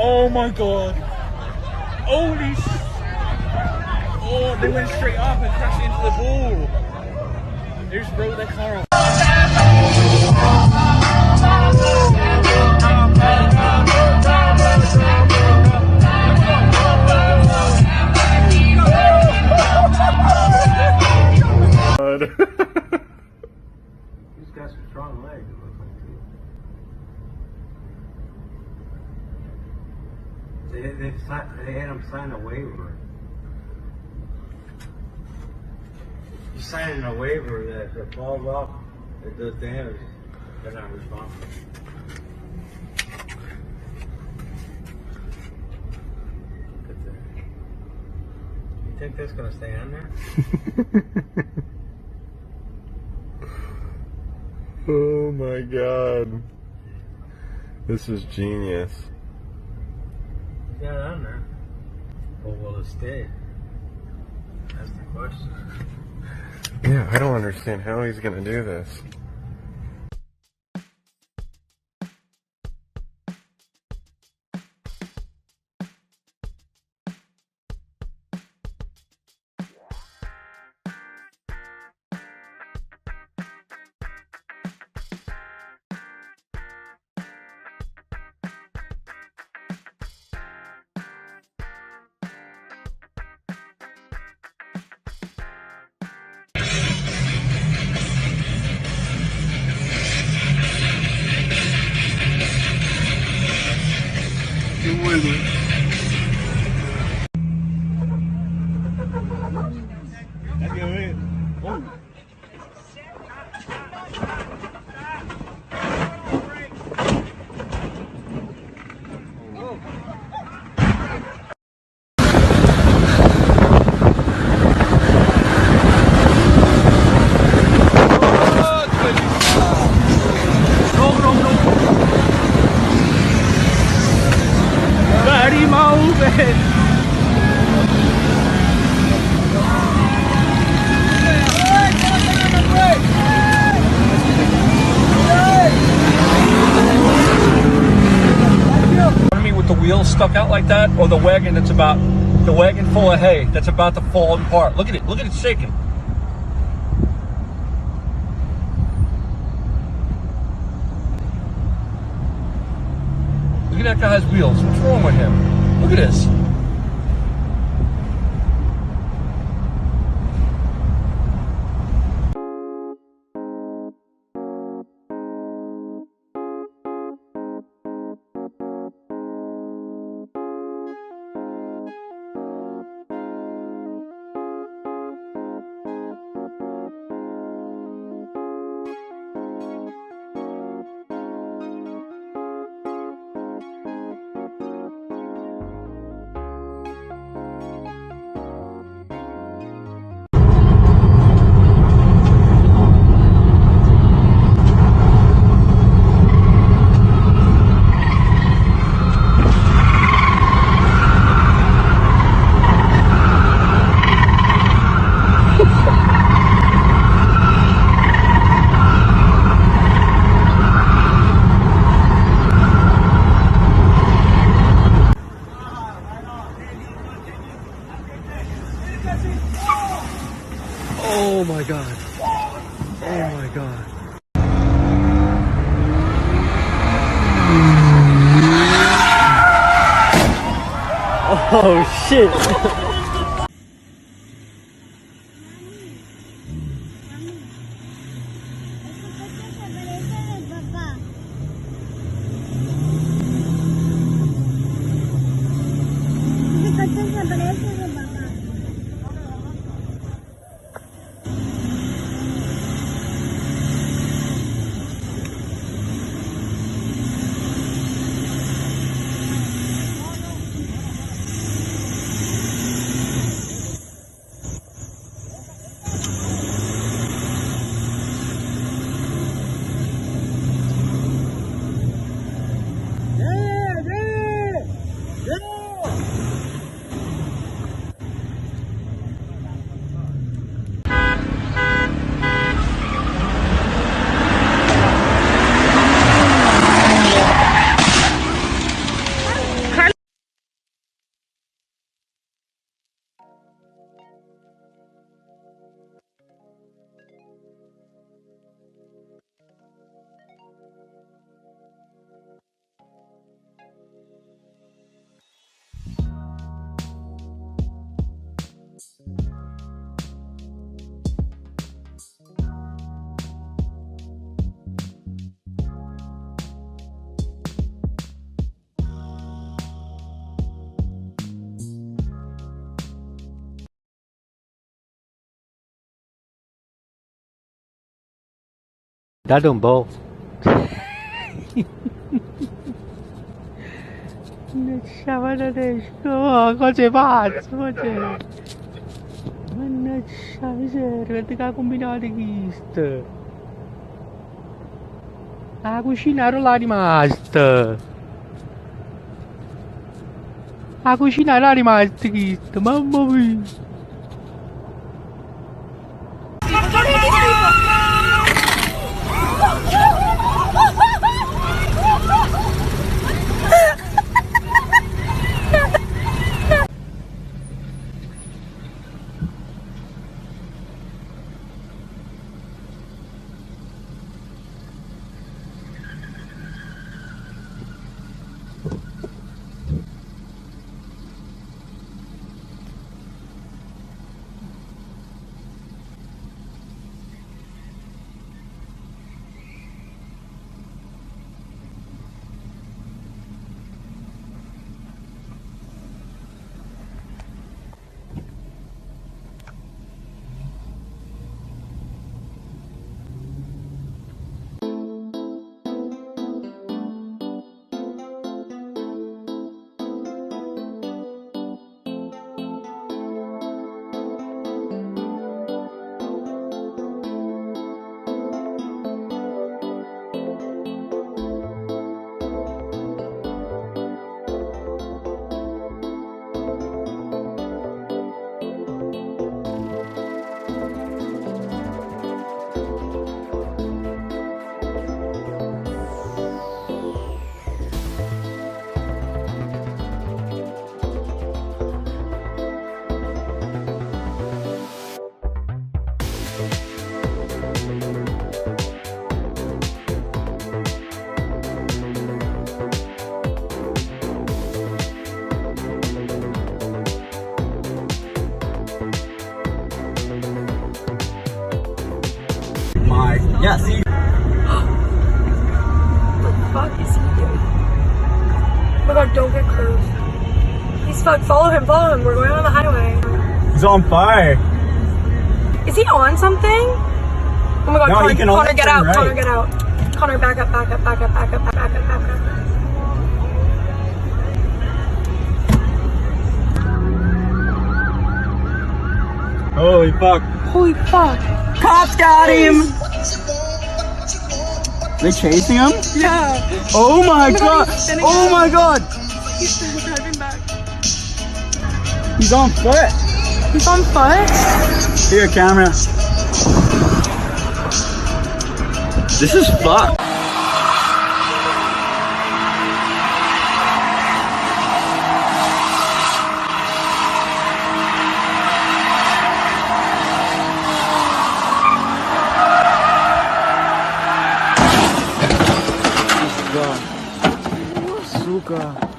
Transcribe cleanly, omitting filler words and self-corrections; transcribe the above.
Oh my god. Holy sh... Oh, they went straight up and crashed into the ball. They just broke their car off. He's got some strong legs, it looks like. They had him sign a waiver. He's signing a waiver that if it falls off, it does damage. They're not responsible. Look at that. You think that's gonna stay on there? Oh my god. This is genius. He got it on there. Well, will it stay? That's the question. Yeah, I don't understand how he's gonna do this. Wheels stuck out like that, or the wagon that's about the wagon full of hay that's about to fall apart. Look at it shaking. Look at that guy's wheels. What's wrong with him? Look at this. Oh my god. Oh my god. Oh shit. Dá um bom. Mana deixa, kau cepat, saja. Mana saja, ketika aku combinado isto. Aku chinaram lá de master. Aku chinaram lá de master isto, mamãe. Yeah, see. What the fuck is he doing? Oh my god, don't get close. He's fucked. Follow him, follow him. We're going on the highway. He's on fire. Is he on something? Oh my god, No, Connor, you can only Connor, get turn out. right. Connor, get out. Connor, back up, back up, back up, back up, back up, back up. Holy fuck. Holy fuck. Cops got him! They chasing him? Yeah. Oh my god! he's spinning Oh around. my god! He's driving back. He's on foot! He's on foot? Here, camera. This is fucked. Suka.